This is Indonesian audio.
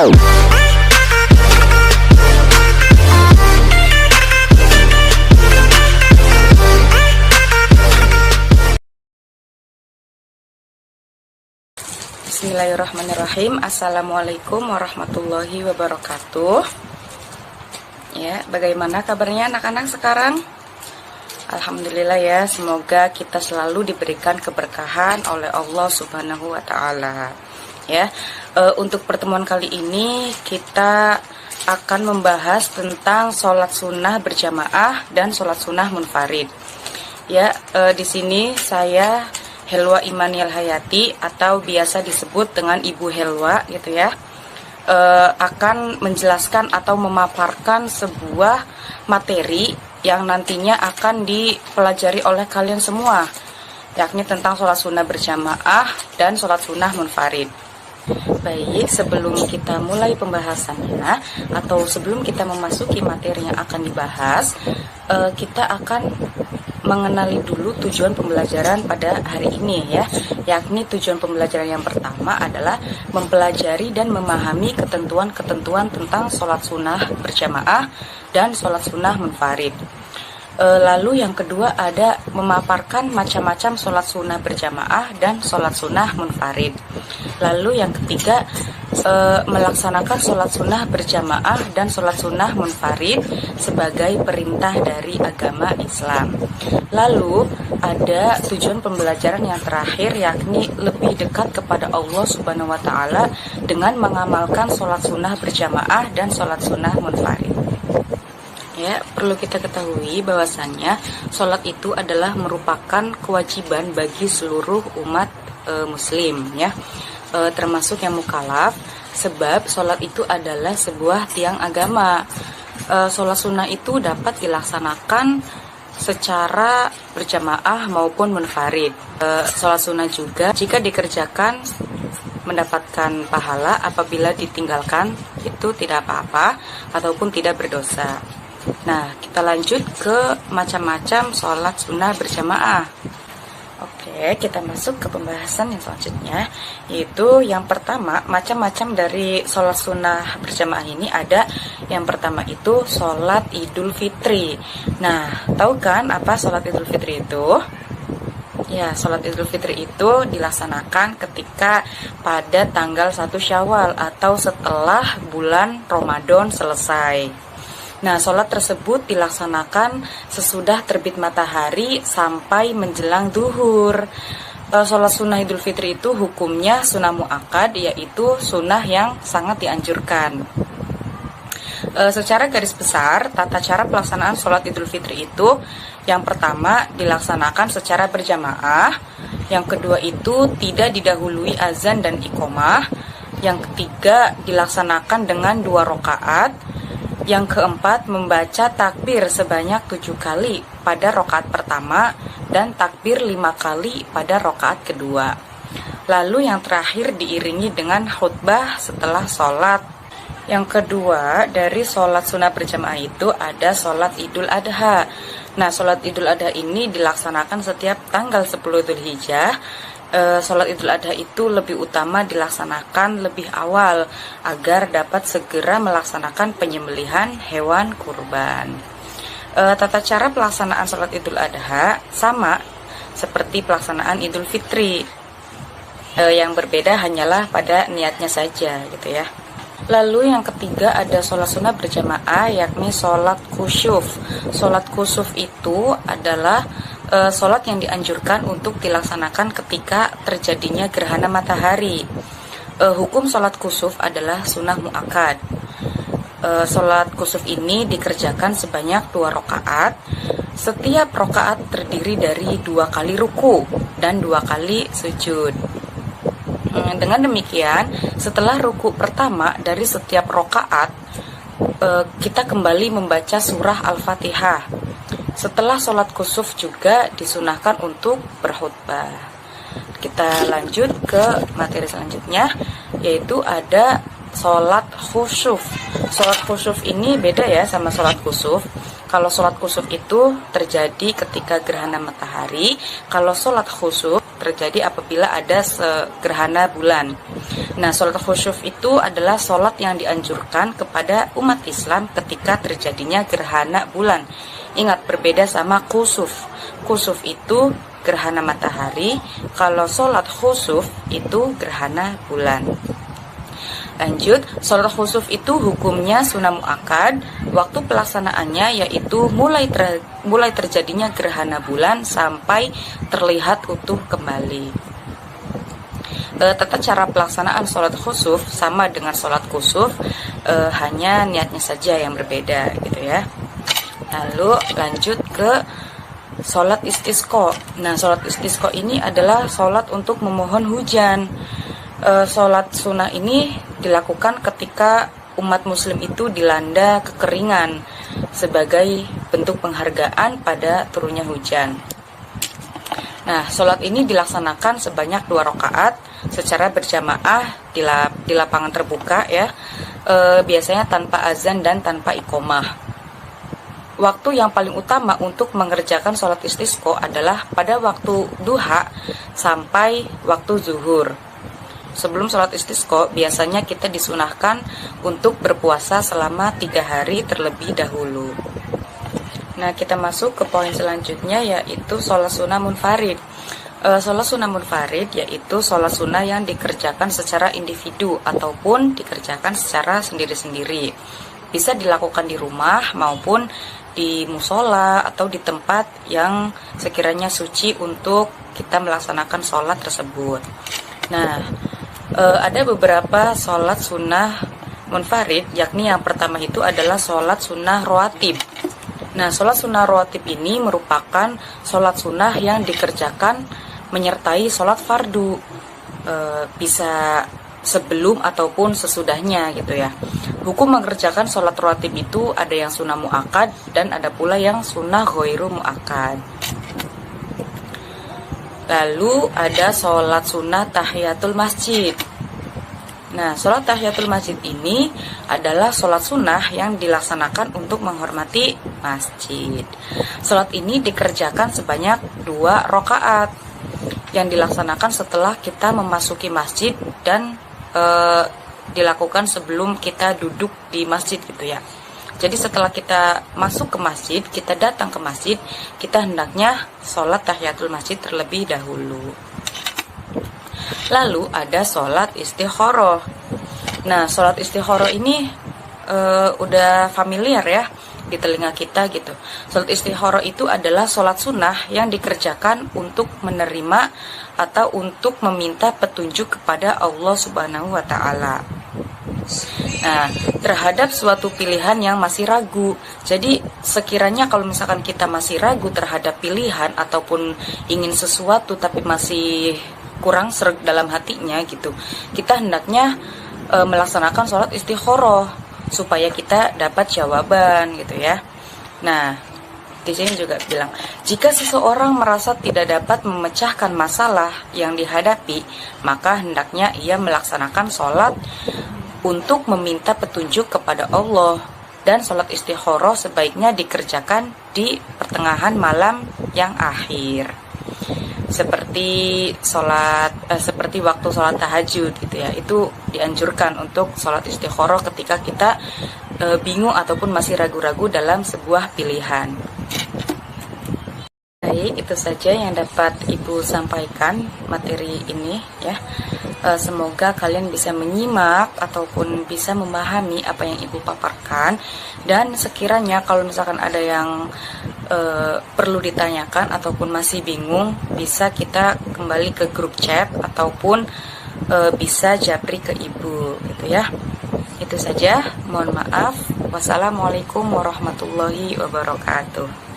Bismillahirrahmanirrahim. Assalamualaikum warahmatullahi wabarakatuh. Ya, bagaimana kabarnya anak-anak sekarang? Alhamdulillah ya, semoga kita selalu diberikan keberkahan oleh Allah Subhanahu wa taala. Ya, untuk pertemuan kali ini kita akan membahas tentang sholat sunnah berjamaah dan sholat sunnah munfarid. Ya, di sini saya Helwa Imaniel Hayati atau biasa disebut dengan Ibu Helwa gitu ya, akan menjelaskan atau memaparkan sebuah materi yang nantinya akan dipelajari oleh kalian semua, yakni tentang sholat sunnah berjamaah dan sholat sunnah munfarid. Baik, sebelum kita mulai pembahasannya atau sebelum kita memasuki materi yang akan dibahas, kita akan mengenali dulu tujuan pembelajaran pada hari ini ya, yakni tujuan pembelajaran yang pertama adalah mempelajari dan memahami ketentuan-ketentuan tentang sholat sunnah berjamaah dan sholat sunnah munfarid. Lalu yang kedua ada memaparkan macam-macam sholat sunnah berjamaah dan sholat sunnah munfarid. Lalu yang ketiga melaksanakan sholat sunnah berjamaah dan sholat sunnah munfarid sebagai perintah dari agama Islam. Lalu ada tujuan pembelajaran yang terakhir, yakni lebih dekat kepada Allah Subhanahu wa taala dengan mengamalkan sholat sunnah berjamaah dan sholat sunnah munfarid. Ya, perlu kita ketahui bahwasannya sholat itu adalah merupakan kewajiban bagi seluruh umat muslim ya, termasuk yang mukallaf, sebab sholat itu adalah sebuah tiang agama. Sholat sunnah itu dapat dilaksanakan secara berjamaah maupun munfarid. Sholat sunnah juga jika dikerjakan mendapatkan pahala, apabila ditinggalkan itu tidak apa-apa ataupun tidak berdosa. Nah, kita lanjut ke macam-macam sholat sunnah berjamaah. Oke, kita masuk ke pembahasan yang selanjutnya, yaitu yang pertama, macam-macam dari sholat sunnah berjamaah ini ada. Yang pertama itu sholat Idul Fitri. Nah, tahu kan apa sholat Idul Fitri itu? Ya, sholat Idul Fitri itu dilaksanakan ketika pada tanggal 1 Syawal atau setelah bulan Ramadan selesai. Nah, sholat tersebut dilaksanakan sesudah terbit matahari sampai menjelang duhur. Sholat sunnah Idul Fitri itu hukumnya sunnah muakkad, yaitu sunnah yang sangat dianjurkan. Secara garis besar, tata cara pelaksanaan sholat Idul Fitri itu yang pertama dilaksanakan secara berjamaah, yang kedua itu tidak didahului azan dan iqomah, yang ketiga dilaksanakan dengan 2 rakaat, yang keempat membaca takbir sebanyak 7 kali pada rakaat pertama dan takbir 5 kali pada rakaat kedua. Lalu yang terakhir diiringi dengan khutbah setelah sholat. Yang kedua dari sholat sunnah berjamaah itu ada sholat Idul Adha. Nah, sholat Idul Adha ini dilaksanakan setiap tanggal 10 Dzulhijjah. Sholat Idul Adha itu lebih utama dilaksanakan lebih awal agar dapat segera melaksanakan penyembelihan hewan kurban. Tata cara pelaksanaan sholat Idul Adha sama seperti pelaksanaan Idul Fitri. Yang berbeda hanyalah pada niatnya saja gitu ya. Lalu yang ketiga ada sholat sunnah berjamaah, yakni sholat khusyuf. Sholat khusyuf itu adalah sholat yang dianjurkan untuk dilaksanakan ketika terjadinya gerhana matahari. Hukum sholat kusuf adalah sunnah muakkad. Sholat kusuf ini dikerjakan sebanyak 2 rakaat. Setiap rakaat terdiri dari 2 kali ruku dan 2 kali sujud. Dengan demikian, setelah ruku pertama dari setiap rakaat, kita kembali membaca surah Al-Fatihah. Setelah sholat kusuf juga disunahkan untuk berkhutbah. Kita lanjut ke materi selanjutnya, yaitu ada sholat khusyuf. Sholat khusyuf ini beda ya sama sholat kusuf. Kalau sholat kusuf itu terjadi ketika gerhana matahari. Kalau sholat khusuf terjadi apabila ada gerhana bulan. Nah, sholat khusuf itu adalah sholat yang dianjurkan kepada umat Islam ketika terjadinya gerhana bulan. Ingat, berbeda sama kusuf. Kusuf itu gerhana matahari. Kalau sholat khusuf itu gerhana bulan. Lanjut, sholat khusuf itu hukumnya sunnah muakkad. Waktu pelaksanaannya yaitu mulai terjadinya gerhana bulan sampai terlihat utuh kembali. Tata cara pelaksanaan sholat khusuf sama dengan sholat kusuf, hanya niatnya saja yang berbeda gitu ya. Lalu lanjut ke sholat istisqa. Nah, sholat istisqa ini adalah sholat untuk memohon hujan. Sholat sunnah ini dilakukan ketika umat muslim itu dilanda kekeringan sebagai bentuk penghargaan pada turunnya hujan. Nah, sholat ini dilaksanakan sebanyak 2 rakaat secara berjamaah di lapangan terbuka ya, biasanya tanpa azan dan tanpa iqomah. Waktu yang paling utama untuk mengerjakan sholat istisqa adalah pada waktu duha sampai waktu zuhur. Sebelum sholat istisqa, biasanya kita disunahkan untuk berpuasa selama 3 hari terlebih dahulu. Nah, kita masuk ke poin selanjutnya, yaitu sholat sunnah munfarid. Sholat sunnah munfarid yaitu sholat sunnah yang dikerjakan secara individu ataupun dikerjakan secara sendiri-sendiri. Bisa dilakukan di rumah maupun di musola atau di tempat yang sekiranya suci untuk kita melaksanakan sholat tersebut. Nah, ada beberapa sholat sunnah munfarid, yakni yang pertama itu adalah sholat sunnah rawatib. Nah, sholat sunnah rawatib ini merupakan sholat sunnah yang dikerjakan menyertai sholat fardu, bisa sebelum ataupun sesudahnya gitu ya. Hukum mengerjakan sholat rawatib itu ada yang sunnah muakkad dan ada pula yang sunnah ghairu muakkad. Lalu ada sholat sunnah tahiyatul masjid. Nah, sholat tahiyatul masjid ini adalah sholat sunnah yang dilaksanakan untuk menghormati masjid. Sholat ini dikerjakan sebanyak 2 rakaat yang dilaksanakan setelah kita memasuki masjid dan dilakukan sebelum kita duduk di masjid gitu ya. Jadi setelah kita masuk ke masjid, kita datang ke masjid, kita hendaknya sholat tahiyatul masjid terlebih dahulu. Lalu ada sholat istikharah. Nah, sholat istikharah ini udah familiar ya di telinga kita gitu. Sholat istikharah itu adalah sholat sunnah yang dikerjakan untuk menerima atau untuk meminta petunjuk kepada Allah Subhanahu wa Ta'ala. Nah, terhadap suatu pilihan yang masih ragu. Jadi sekiranya kalau misalkan kita masih ragu terhadap pilihan ataupun ingin sesuatu tapi masih kurang sreg dalam hatinya gitu, kita hendaknya melaksanakan sholat istikharah supaya kita dapat jawaban gitu ya. Nah, di sini juga bilang, jika seseorang merasa tidak dapat memecahkan masalah yang dihadapi, maka hendaknya ia melaksanakan sholat untuk meminta petunjuk kepada Allah, dan sholat istikharah sebaiknya dikerjakan di pertengahan malam yang akhir, seperti waktu sholat tahajud gitu ya. Itu dianjurkan untuk sholat istikharah ketika kita bingung ataupun masih ragu-ragu dalam sebuah pilihan. Baik, itu saja yang dapat Ibu sampaikan materi ini ya. Semoga kalian bisa menyimak ataupun bisa memahami apa yang Ibu paparkan, dan sekiranya kalau misalkan ada yang perlu ditanyakan ataupun masih bingung, bisa kita kembali ke grup chat ataupun bisa japri ke Ibu gitu ya. Itu saja, mohon maaf. Wassalamualaikum warahmatullahi wabarakatuh.